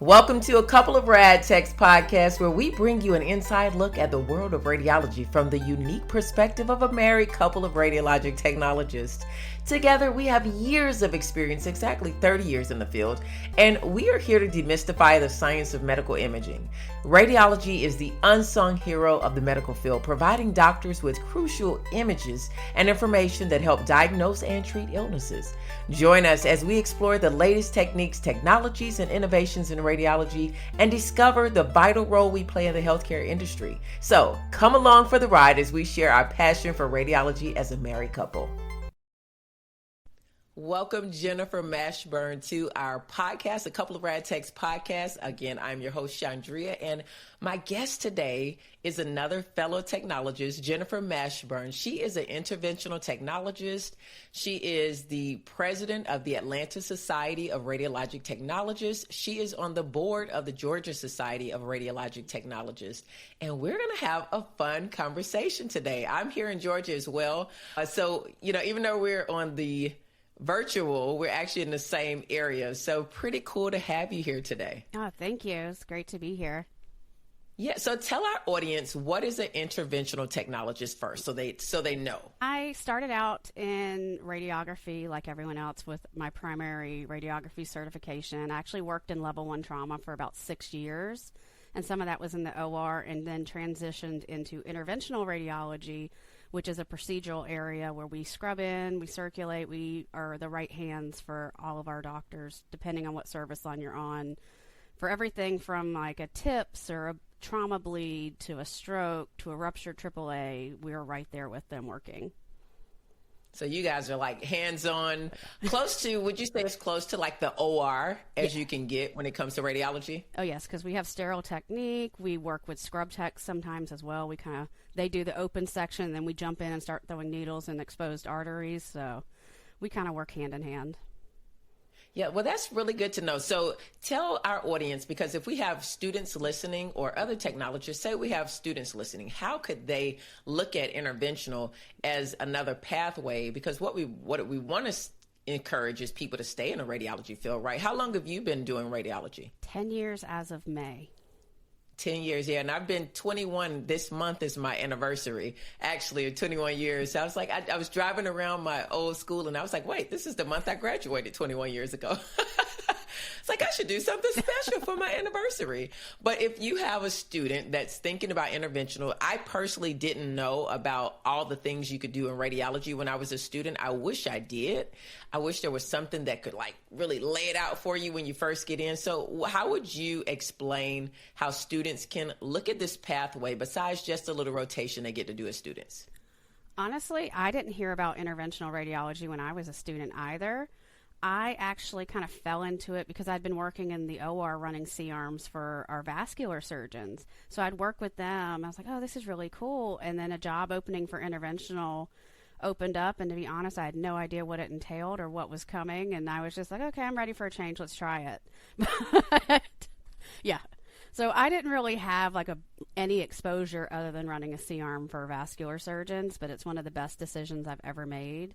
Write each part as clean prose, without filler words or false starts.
Welcome to a couple of RadTechs podcast where we bring you an inside look at the world of radiology from the unique perspective of a married couple of radiologic technologists. Together, we have years of experience, exactly 30 years in the field, and we are here to demystify the science of medical imaging. Radiology is the unsung hero of the medical field, providing doctors with crucial images and information that help diagnose and treat illnesses. Join us as we explore the latest techniques, technologies, and innovations in radiology and discover the vital role we play in the healthcare industry. So come along for the ride as we share our passion for radiology as a married couple. Welcome, Jennifer Mashburn, to our podcast, a couple of RadTechs podcast. Again, I'm your host, Chaundria, and my guest today is another fellow technologist, Jennifer Mashburn. She is an interventional technologist. She is the president of the Atlanta Society of Radiologic Technologists. She is on the board of the Georgia Society of Radiologic Technologists. And we're going to have a fun conversation today. I'm here in Georgia as well. Even though we're on the virtual, we're actually in the same area. So pretty cool to have you here today. Oh, thank you. It's great to be here. Yeah. So tell our audience, what is an interventional technologist first, so they know. I started out in radiography like everyone else with my primary radiography certification. I actually worked in level 1 trauma for about 6 years, and some of that was in the OR, and then transitioned into interventional radiology, which is a procedural area where we scrub in, we circulate, we are the right hands for all of our doctors, depending on what service line you're on, for everything from like a TIPS or a trauma bleed to a stroke to a ruptured AAA. We're right there with them working. So you guys are like hands-on, would you say it's close to like the OR as you can get when it comes to radiology? Oh, yes, because we have sterile technique. We work with scrub techs sometimes as well. They do the open section, then we jump in and start throwing needles in exposed arteries. So we kind of work hand in hand. Yeah, well, that's really good to know. So tell our audience, because if we have students listening or other technologists, say we have students listening, how could they look at interventional as another pathway? Because what we want to encourage is people to stay in the radiology field, right? How long have you been doing radiology? 10 years as of May. 10 years, yeah. And I've been 21. This month is my anniversary, actually, of 21 years. So I was like, I was driving around my old school and I was like, wait, this is the month I graduated 21 years ago. It's like, I should do something special for my anniversary. But if you have a student that's thinking about interventional, I personally didn't know about all the things you could do in radiology when I was a student. I wish I did. I wish there was something that could like really lay it out for you when you first get in. So how would you explain how students can look at this pathway besides just a little rotation they get to do as students? Honestly, I didn't hear about interventional radiology when I was a student either. I actually kind of fell into it because I'd been working in the OR running C-arms for our vascular surgeons. So I'd work with them. I was like, oh, this is really cool. And then a job opening for interventional opened up. And to be honest, I had no idea what it entailed or what was coming. And I was just like, okay, I'm ready for a change. Let's try it. But yeah. So I didn't really have like any exposure other than running a C-arm for vascular surgeons, but it's one of the best decisions I've ever made.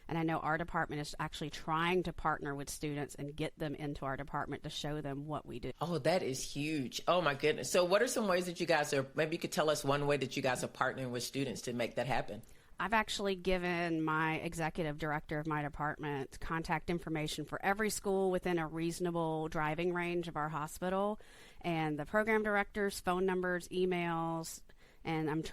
And I know our department is actually trying to partner with students and get them into our department to show them what we do. Oh, that is huge. Oh, my goodness. So what are some ways that you guys maybe you could tell us one way that you guys are partnering with students to make that happen? I've actually given my executive director of my department contact information for every school within a reasonable driving range of our hospital, and the program directors' phone numbers, emails. And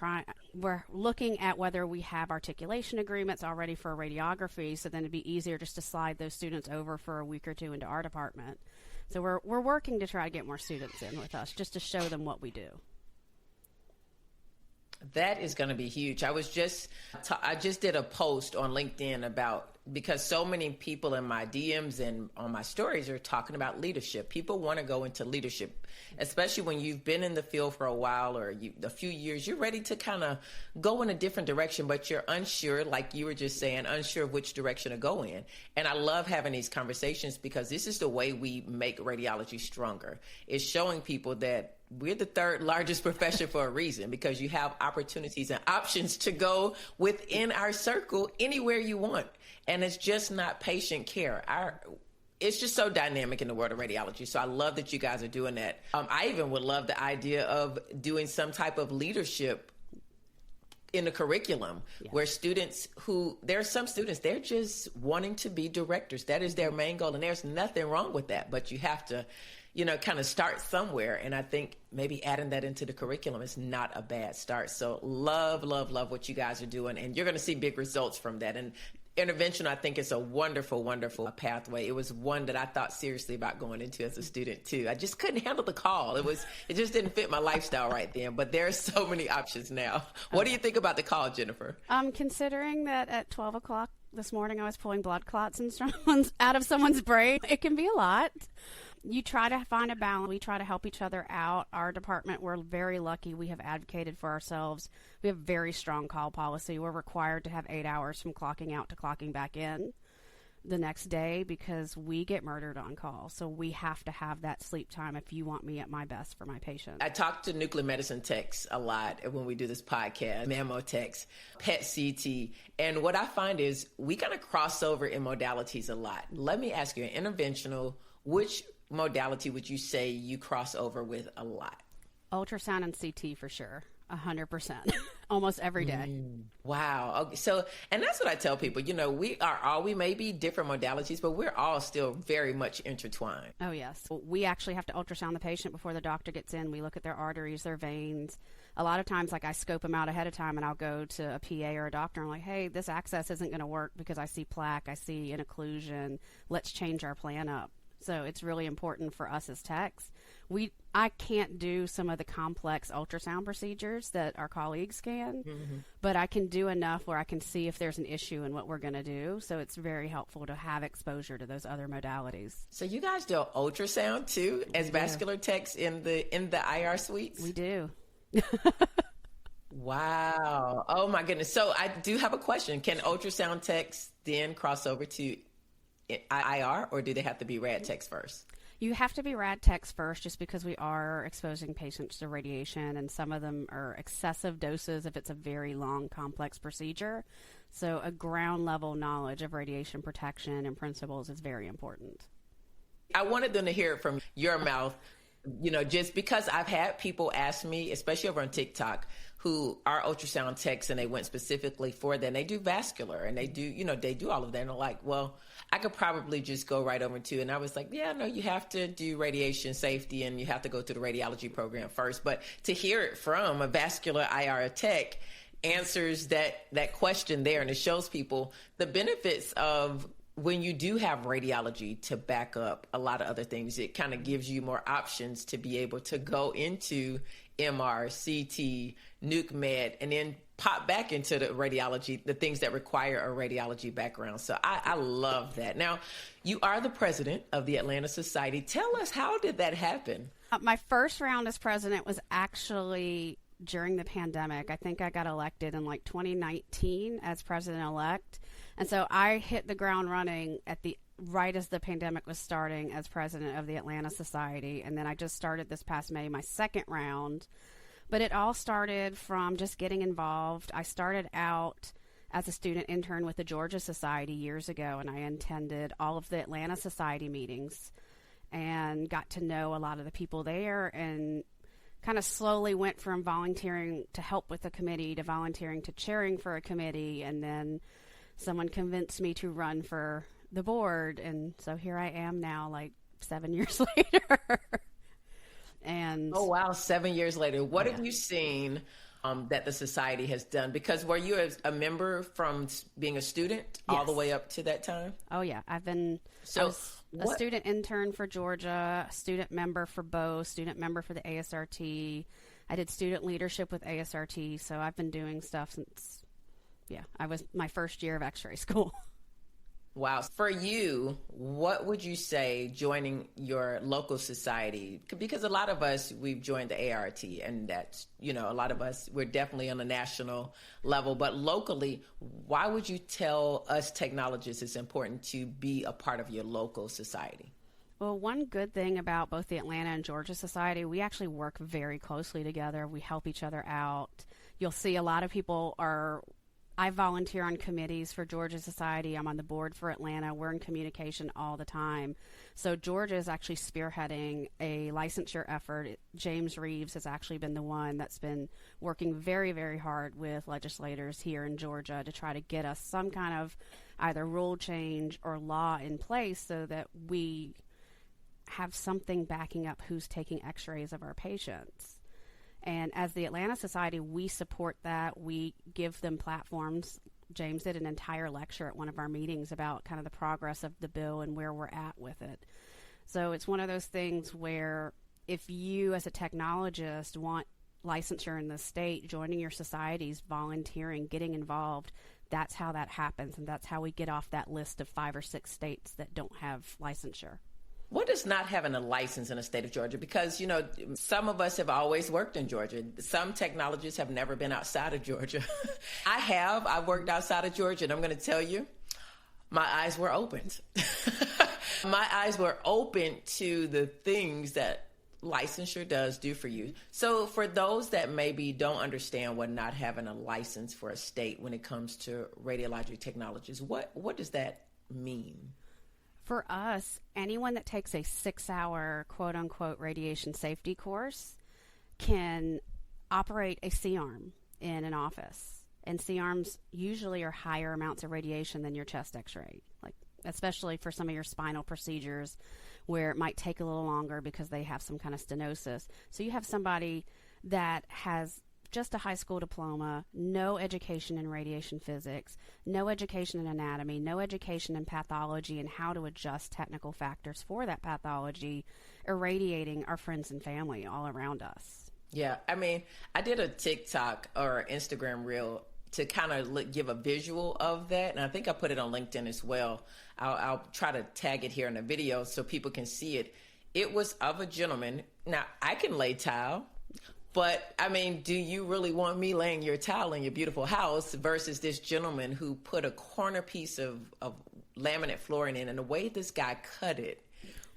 we're looking at whether we have articulation agreements already for radiography, so then it'd be easier just to slide those students over for a week or two into our department. So we're working to try to get more students in with us just to show them what we do. That is going to be huge. I just did a post on LinkedIn about, because so many people in my DMs and on my stories are talking about leadership. People want to go into leadership, especially when you've been in the field for a while or a few years. You're ready to kind of go in a different direction, but you're unsure, like you were just saying, unsure of which direction to go in. And I love having these conversations because this is the way we make radiology stronger. It's showing people that we're the third largest profession for a reason, because you have opportunities and options to go within our circle anywhere you want. And it's just not patient care. it's just so dynamic in the world of radiology. So I love that you guys are doing that. I even would love the idea of doing some type of leadership in the curriculum where there are some students, they're just wanting to be directors. That is their main goal. And there's nothing wrong with that, but you have to, kind of start somewhere. And I think maybe adding that into the curriculum is not a bad start. So love what you guys are doing. And you're going to see big results from that. And intervention, I think, is a wonderful, wonderful pathway. It was one that I thought seriously about going into as a student too. I just couldn't handle the call. It just didn't fit my lifestyle right then. But there are so many options now. What do you think about the call, Jennifer? Considering that at 12 o'clock this morning I was pulling blood clots out of someone's brain, it can be a lot. You try to find a balance. We try to help each other out. Our department, we're very lucky. We have advocated for ourselves. We have very strong call policy. We're required to have 8 hours from clocking out to clocking back in the next day because we get murdered on call. So we have to have that sleep time if you want me at my best for my patients. I talk to nuclear medicine techs a lot when we do this podcast, mammo techs, PET CT. And what I find is we kind of cross over in modalities a lot. Let me ask you, an interventional, which modality would you say you cross over with a lot? Ultrasound and CT for sure. 100%. Almost every day. Wow. Okay. So, and that's what I tell people, we may be different modalities, but we're all still very much intertwined. Oh, yes. We actually have to ultrasound the patient before the doctor gets in. We look at their arteries, their veins. A lot of times, I scope them out ahead of time and I'll go to a PA or a doctor and I'm like, hey, this access isn't going to work because I see plaque, I see an occlusion. Let's change our plan up. So it's really important for us as techs. I can't do some of the complex ultrasound procedures that our colleagues can, but I can do enough where I can see if there's an issue in what we're going to do. So it's very helpful to have exposure to those other modalities. So you guys do ultrasound too as vascular techs in the IR suites? We do. Wow. Oh my goodness. So I do have a question. Can ultrasound techs then cross over to IR, or do they have to be RadTechs first? You have to be RadTechs first just because we are exposing patients to radiation, and some of them are excessive doses if it's a very long, complex procedure. So a ground level knowledge of radiation protection and principles is very important. I wanted them to hear it from your mouth, just because I've had people ask me, especially over on TikTok, who are ultrasound techs and they went specifically for that. And they do vascular and they do all of that. And they're like, well, I could probably just go right over to, and I was like, yeah, no, you have to do radiation safety and you have to go to the radiology program first. But to hear it from a vascular IR tech answers that question there, and it shows people the benefits of when you do have radiology to back up a lot of other things. It kind of gives you more options to be able to go into MR, CT, nuke med, and then pop back into the radiology, the things that require a radiology background. So I love that. Now, you are the president of the Atlanta Society. Tell us, how did that happen? My first round as president was actually during the pandemic. I think I got elected in 2019 as president-elect. And so I hit the ground running right as the pandemic was starting as president of the Atlanta Society. And then I just started this past May, my second round. But it all started from just getting involved. I started out as a student intern with the Georgia Society years ago, and I attended all of the Atlanta Society meetings and got to know a lot of the people there, and kind of slowly went from volunteering to help with a committee to volunteering to chairing for a committee, and then someone convinced me to run for the board, and so here I am now, 7 years later. And oh wow, 7 years later, what have you seen that the society has done? Because were you a member from being a student all the way up to that time? Oh yeah, I was a student intern for Georgia, a student member for Bo, student member for the ASRT. I did student leadership with ASRT, so I've been doing stuff since I was my first year of X-ray school. Wow. For you, what would you say joining your local society? Because a lot of us, we've joined the ART, and that's, a lot of us, we're definitely on a national level. But locally, why would you tell us technologists it's important to be a part of your local society? Well, one good thing about both the Atlanta and Georgia Society, we actually work very closely together. We help each other out. You'll see a lot of people are I volunteer on committees for Georgia Society. I'm on the board for Atlanta. We're in communication all the time. So Georgia is actually spearheading a licensure effort. James Reeves has actually been the one that's been working very, very hard with legislators here in Georgia to try to get us some kind of either rule change or law in place so that we have something backing up who's taking x-rays of our patients. And as the Atlanta Society, we support that. We give them platforms. James did an entire lecture at one of our meetings about kind of the progress of the bill and where we're at with it. So it's one of those things where if you as a technologist want licensure in the state, joining your societies, volunteering, getting involved, that's how that happens. And that's how we get off that list of 5 or 6 states that don't have licensure. What is not having a license in the state of Georgia? Because, some of us have always worked in Georgia. Some technologists have never been outside of Georgia. I've worked outside of Georgia, and I'm going to tell you, my eyes were opened. My eyes were open to the things that licensure does do for you. So for those that maybe don't understand what not having a license for a state when it comes to radiologic technologies, what does that mean? For us, anyone that takes a 6-hour quote-unquote radiation safety course can operate a C-arm in an office. And C-arms usually are higher amounts of radiation than your chest x-ray, especially for some of your spinal procedures where it might take a little longer because they have some kind of stenosis. So you have somebody that has just a high school diploma, no education in radiation physics, no education in anatomy, no education in pathology and how to adjust technical factors for that pathology, irradiating our friends and family all around us. Yeah, I did a TikTok or Instagram reel to kind of give a visual of that, and I think I put it on LinkedIn as well. I'll try to tag it here in the video so people can see it. It was of a gentleman. Now, I can lay tile. But, do you really want me laying your tile in your beautiful house versus this gentleman who put a corner piece of laminate flooring in, and the way this guy cut it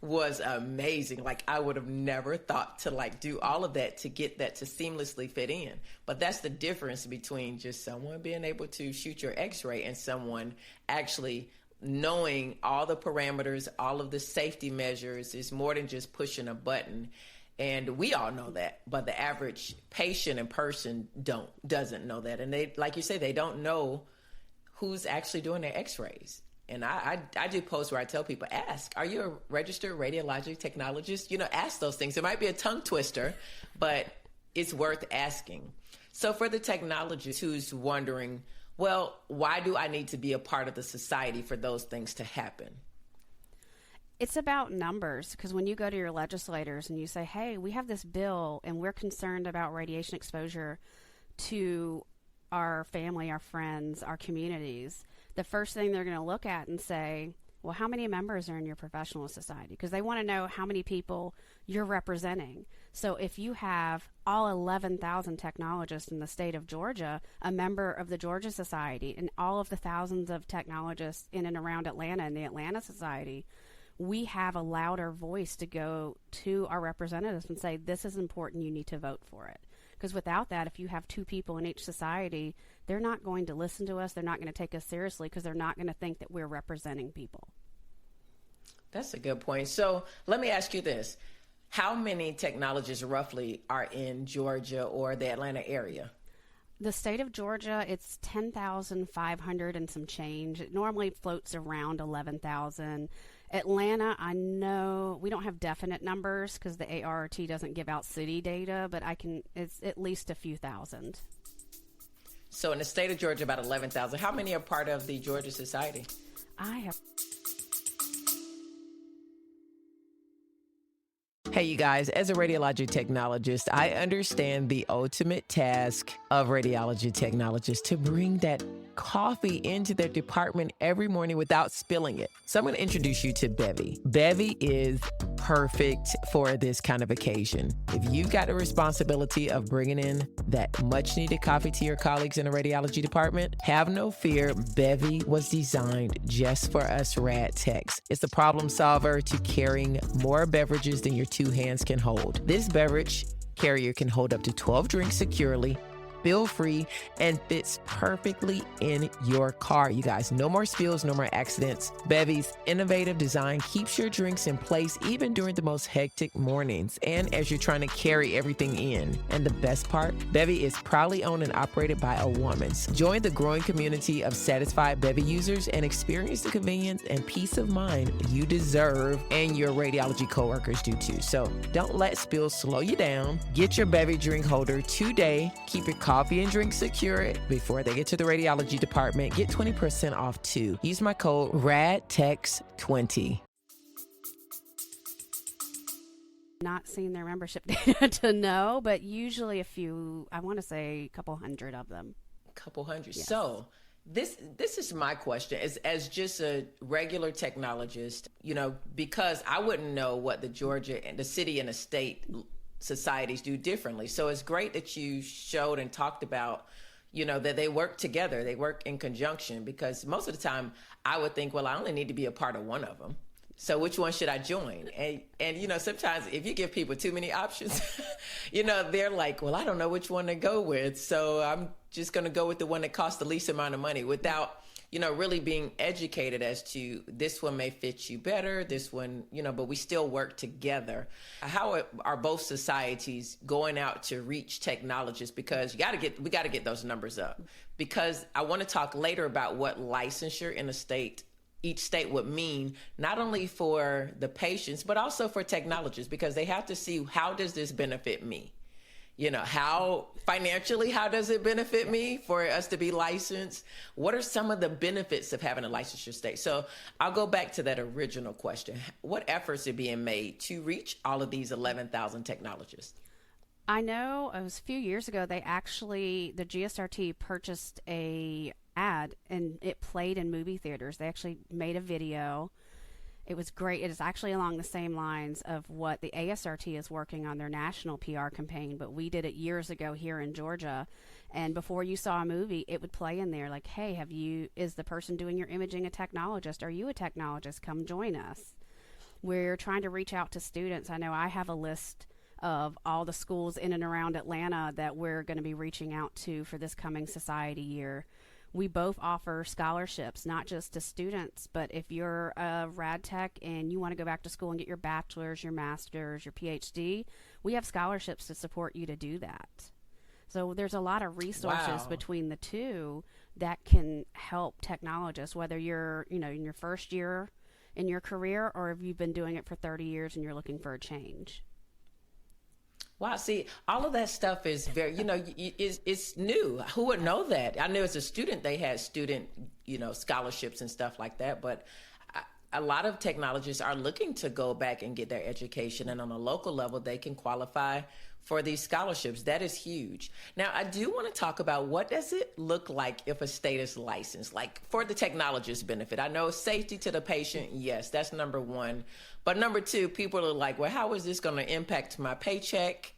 was amazing. I would have never thought to do all of that to get that to seamlessly fit in. But that's the difference between just someone being able to shoot your x-ray and someone actually knowing all the parameters, all of the safety measures. Is more than just pushing a button. And we all know that, but the average patient and person doesn't know that. And they, like you say, they don't know who's actually doing their x-rays. And I do posts where I tell people, ask, are you a registered radiologic technologist? Ask those things. It might be a tongue twister, but it's worth asking. So for the technologist who's wondering, well, why do I need to be a part of the society for those things to happen? It's about numbers, because when you go to your legislators and you say, hey, we have this bill and we're concerned about radiation exposure to our family, our friends, our communities, the first thing they're going to look at and say, well, how many members are in your professional society? Because they want to know how many people you're representing. So if you have all 11,000 technologists in the state of Georgia, a member of the Georgia Society, and all of the thousands of technologists in and around Atlanta and the Atlanta Society, we have a louder voice to go to our representatives and say, this is important, you need to vote for it. Because without that, if you have 2 people in each society, they're not going to listen to us, they're not going to take us seriously, because they're not going to think that we're representing people. That's a good point. So let me ask you this. How many technologists roughly are in Georgia or the Atlanta area? The state of Georgia, it's 10,500 and some change. It normally floats around 11,000. Atlanta, I know we don't have definite numbers because the ART doesn't give out city data, but it's at least a few thousand. So in the state of Georgia, about 11,000. How many are part of the Georgia Society? I have. Hey, you guys, as a radiologic technologist, I understand the ultimate task of radiology technologists to bring that coffee into their department every morning without spilling it. So I'm going to introduce you to Bevy. Bevy is perfect for this kind of occasion. If you've got the responsibility of bringing in that much needed coffee to your colleagues in the radiology department, have no fear. Bevy was designed just for us RadTechs. It's a problem solver to carrying more beverages than your 2 hands can hold. This beverage carrier can hold up to 12 drinks securely spill-free, and fits perfectly in your car. You guys, no more spills, no more accidents. Bevy's innovative design keeps your drinks in place even during the most hectic mornings and as you're trying to carry everything in. And the best part, Bevy is proudly owned and operated by a woman. Join the growing community of satisfied Bevy users and experience the convenience and peace of mind you deserve, and your radiology coworkers do too. So don't let spills slow you down. Get your Bevy drink holder today. Keep your coffee and drink secure before they get to the radiology department. Get 20% off too. Use my code RadTechs20. Not seen their membership data to know, but usually I want to say a couple hundred of them. Couple hundred. Yes. So this is my question as just a regular technologist, because I wouldn't know what the Georgia and the city and the state societies do differently. So it's great that you showed and talked about, that they work together, they work in conjunction, because most of the time I would think, well, I only need to be a part of one of them. So which one should I join? And sometimes if you give people too many options, they're like, well, I don't know which one to go with. So I'm just going to go with the one that costs the least amount of money without, really being educated as to this one may fit you better, this one, but we still work together. How are both societies going out to reach technologists? Because we got to get those numbers up, because I want to talk later about what licensure in each state would mean, not only for the patients, but also for technologists, because they have to see, how does this benefit me? How financially, how does it benefit me for us to be licensed? What are some of the benefits of having a licensure state? So I'll go back to that original question. What efforts are being made to reach all of these 11,000 technologists? I know it was a few years ago, the GSRT purchased a ad and it played in movie theaters. They actually made a video. It was great. It is actually along the same lines of what the ASRT is working on, their national PR campaign, but we did it years ago here in Georgia. And before you saw a movie, it would play in there like, hey, is the person doing your imaging a technologist? Are you a technologist? Come join us. We're trying to reach out to students. I know I have a list of all the schools in and around Atlanta that we're going to be reaching out to for this coming society year. We both offer scholarships, not just to students, but if you're a RadTech and you want to go back to school and get your bachelor's, your master's, your PhD, we have scholarships to support you to do that. So there's a lot of resources between the two that can help technologists, whether you're, in your first year in your career or if you've been doing it for 30 years and you're looking for a change. Wow. See, all of that stuff is very, it's new. Who would know that? I knew as a student, they had student, scholarships and stuff like that. But a lot of technologists are looking to go back and get their education. And on a local level, they can qualify for these scholarships. That is huge. Now, I do want to talk about what does it look like if a state is licensed, like for the technologist's benefit. I know safety to the patient. Yes, that's number one. But number two, people are like, well, how is this going to impact my paycheck?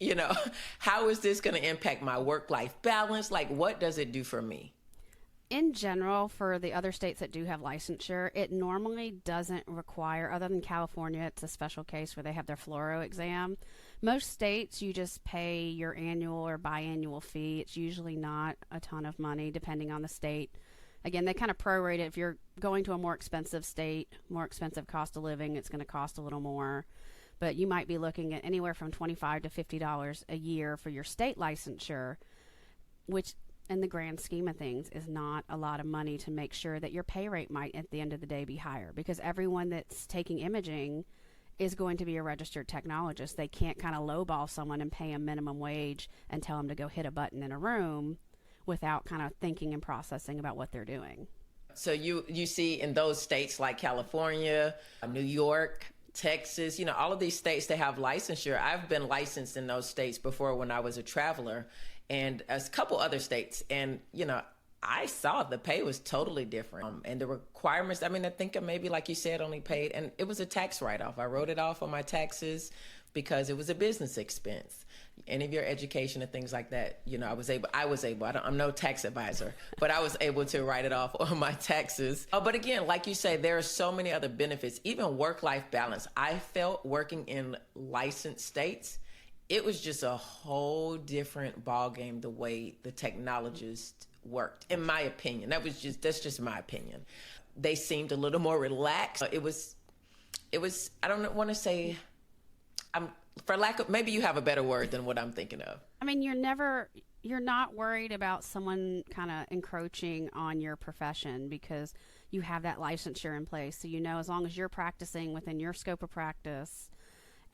How is this going to impact my work-life balance? Like, what does it do for me? In general, for the other states that do have licensure, it normally doesn't require, other than California, it's a special case where they have their fluoro exam. Most states, you just pay your annual or biannual fee. It's usually not a ton of money, depending on the state. Again, they kind of prorate it. If you're going to a more expensive state, more expensive cost of living, it's going to cost a little more. But you might be looking at anywhere from $25 to $50 a year for your state licensure, which in the grand scheme of things is not a lot of money to make sure that your pay rate might at the end of the day be higher, because everyone that's taking imaging is going to be a registered technologist. They can't kind of lowball someone and pay them minimum wage and tell them to go hit a button in a room without kind of thinking and processing about what they're doing. So you see in those states like California, New York, Texas, all of these states, they have licensure. I've been licensed in those states before when I was a traveler, and a couple other states. And, I saw the pay was totally different. And the requirements, I think maybe, like you said, only paid, and it was a tax write-off. I wrote it off on my taxes because it was a business expense. Any of your education and things like that, I was able, I'm no tax advisor, but I was able to write it off on my taxes. But again, like you say, there are so many other benefits, even work-life balance. I felt working in licensed states, it was just a whole different ball game the way the technologists worked, in my opinion. That's just my opinion. They seemed a little more relaxed. It was I don't want to say, for lack of, maybe you have a better word than what I'm thinking of. I mean, you're not worried about someone kind of encroaching on your profession because you have that licensure in place. So, as long as you're practicing within your scope of practice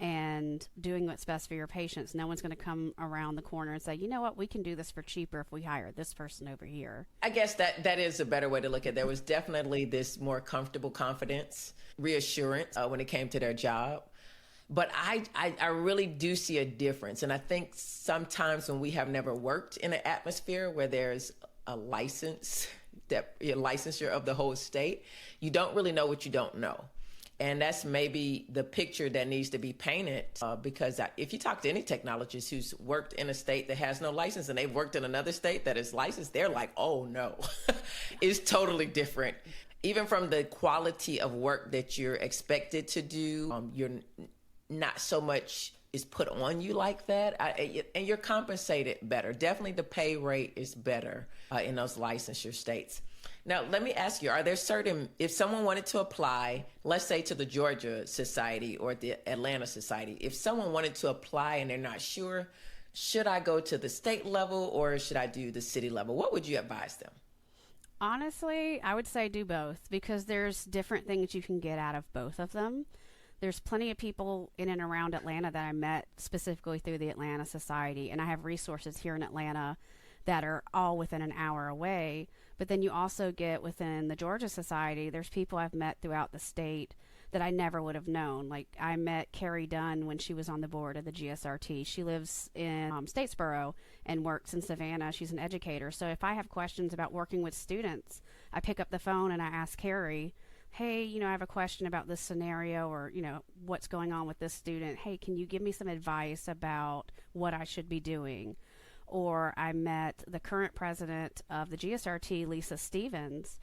and doing what's best for your patients, no one's going to come around the corner and say, you know what, we can do this for cheaper if we hire this person over here. I guess that is a better way to look at it. There was definitely this more comfortable confidence, reassurance when it came to their job. But I really do see a difference. And I think sometimes when we have never worked in an atmosphere where there's a licensure of the whole state, you don't really know what you don't know. And that's maybe the picture that needs to be painted because if you talk to any technologist who's worked in a state that has no license and they've worked in another state that is licensed, they're like, oh no, it's totally different. Even from the quality of work that you're expected to do, you're not so much is put on you like that, and you're compensated better. Definitely the pay rate is better in those licensure states. Now, let me ask you, are there certain, if someone wanted to apply, let's say to the Georgia Society or the Atlanta Society, if someone wanted to apply and they're not sure, should I go to the state level or should I do the city level? What would you advise them? Honestly, I would say do both because there's different things you can get out of both of them. There's plenty of people in and around Atlanta that I met specifically through the Atlanta Society, and I have resources here in Atlanta that are all within an hour away. But then you also get within the Georgia Society, there's people I've met throughout the state that I never would have known. Like I met Carrie Dunn when she was on the board of the GSRT. She lives in Statesboro and works in Savannah. She's an educator. So if I have questions about working with students, I pick up the phone and I ask Carrie, hey, I have a question about this scenario or, what's going on with this student. Hey, can you give me some advice about what I should be doing? Or I met the current president of the GSRT, Lisa Stevens.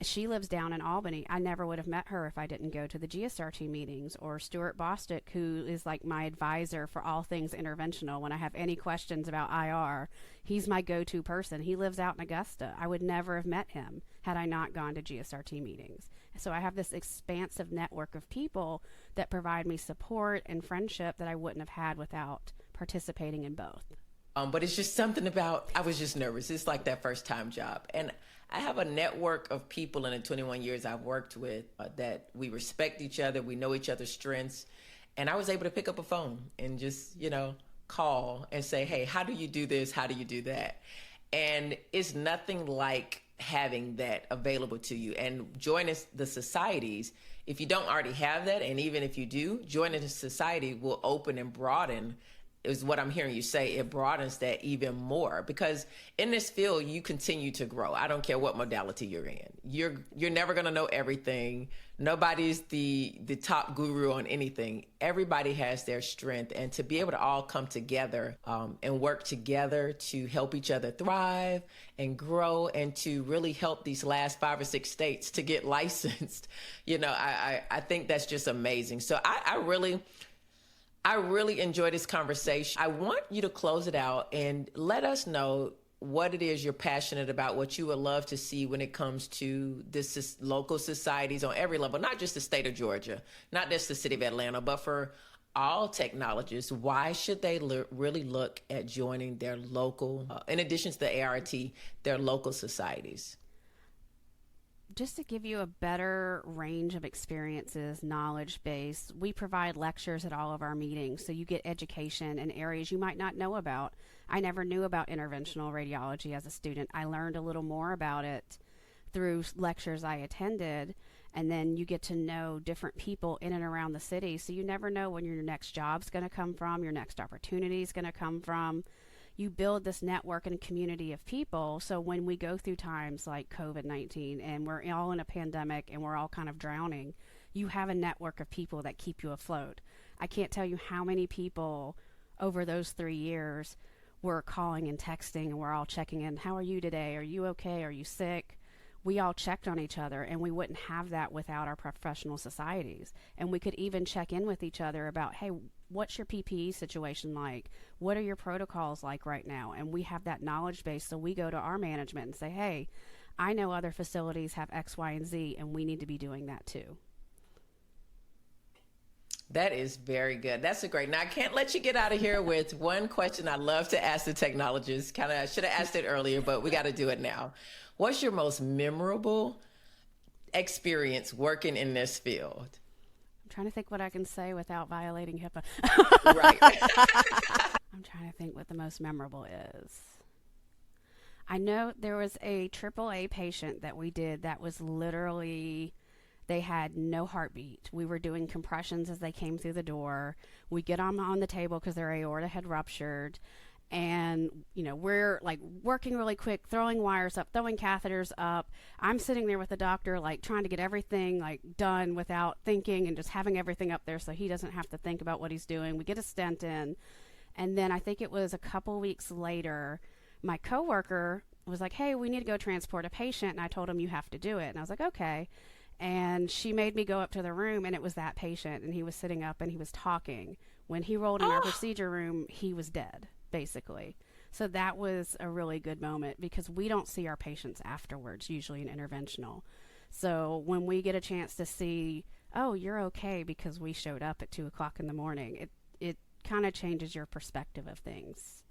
She lives down in Albany. I never would have met her if I didn't go to the GSRT meetings. Or Stuart Bostick, who is like my advisor for all things interventional. When I have any questions about IR, he's my go-to person. He lives out in Augusta. I would never have met him had I not gone to GSRT meetings. So I have this expansive network of people that provide me support and friendship that I wouldn't have had without participating in both. But it's just something about, I was just nervous. It's like that first time job. And I have a network of people in the 21 years I've worked with that we respect each other. We know each other's strengths. And I was able to pick up a phone and just, call and say, hey, how do you do this? How do you do that? And it's nothing like having that available to you. And joining the societies, if you don't already have that, and even if you do, joining the society will open and broaden, is what I'm hearing you say. It broadens that even more because in this field, you continue to grow. I don't care what modality you're in. You're never going to know everything. Nobody's the top guru on anything. Everybody has their strength, and to be able to all come together and work together to help each other thrive and grow and to really help these last 5 or 6 states to get licensed, I think that's just amazing. So I really enjoyed this conversation. I want you to close it out and let us know what it is you're passionate about, what you would love to see when it comes to this local societies on every level, not just the state of Georgia, not just the city of Atlanta, but for all technologists. Why should they really look at joining their local, in addition to the ART, their local societies? Just to give you a better range of experiences, knowledge base, we provide lectures at all of our meetings, so you get education in areas you might not know about. I never knew about interventional radiology as a student. I learned a little more about it through lectures I attended, and then you get to know different people in and around the city, so you never know when your next job's going to come from, your next opportunity is going to come from. You build this network and community of people. So when we go through times like COVID-19 and we're all in a pandemic and we're all kind of drowning, you have a network of people that keep you afloat. I can't tell you how many people over those 3 years were calling and texting and we're all checking in. How are you today? Are you okay? Are you sick? We all checked on each other, and we wouldn't have that without our professional societies. And we could even check in with each other about, hey, what's your PPE situation like? What are your protocols like right now? And we have that knowledge base, so we go to our management and say, hey, I know other facilities have X, Y, and Z, and we need to be doing that too. That is very good. That's a great. Now, I can't let you get out of here with one question I love to ask the technologists. Kind of should have asked it earlier, but we got to do it now. What's your most memorable experience working in this field? I'm trying to think what I can say without violating HIPAA. Right. I'm trying to think what the most memorable is. I know there was a AAA patient that we did that was literally, they had no heartbeat. We were doing compressions as they came through the door. We get them on the table because their aorta had ruptured. And, you know, we're like working really quick, throwing wires up, throwing catheters up. I'm sitting there with the doctor, like trying to get everything like done without thinking and just having everything up there so he doesn't have to think about what he's doing. We get a stent in. And then I think it was a couple weeks later, my coworker was like, hey, we need to go transport a patient. And I told him, you have to do it. And I was like, okay. And she made me go up to the room, and it was that patient. And he was sitting up and he was talking. When he rolled in our procedure room, he was dead, basically. So that was a really good moment because we don't see our patients afterwards, usually in interventional. So when we get a chance to see, oh, you're okay because we showed up at 2:00 in the morning, it kind of changes your perspective of things.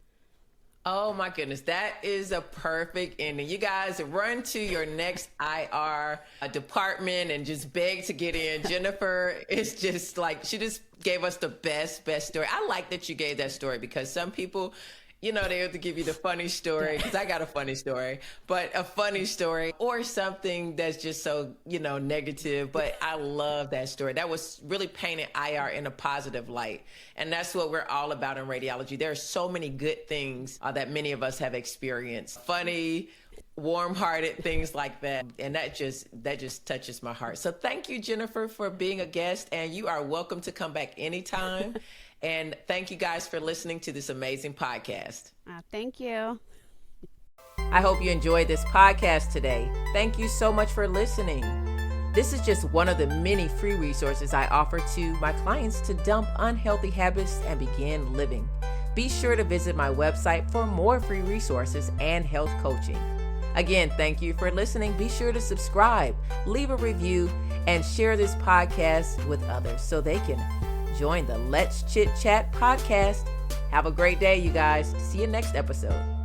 Oh my goodness, that is a perfect ending. You guys run to your next IR department and just beg to get in. Jennifer is just like, she just gave us the best story. I like that you gave that story because some people, you know, they have to give you the funny story, because I got a funny story, but a funny story or something that's just so, you know, negative. But I love that story. That was really painting IR in a positive light. And that's what we're all about in radiology. There are so many good things that many of us have experienced. Funny, warm-hearted things like that. And that just touches my heart. So thank you, Jennifer, for being a guest. And you are welcome to come back anytime. And thank you guys for listening to this amazing podcast. Thank you. I hope you enjoyed this podcast today. Thank you so much for listening. This is just one of the many free resources I offer to my clients to dump unhealthy habits and begin living. Be sure to visit my website for more free resources and health coaching. Again, thank you for listening. Be sure to subscribe, leave a review, and share this podcast with others so they can join the Let's Chit Chat podcast. Have a great day, you guys. See you next episode.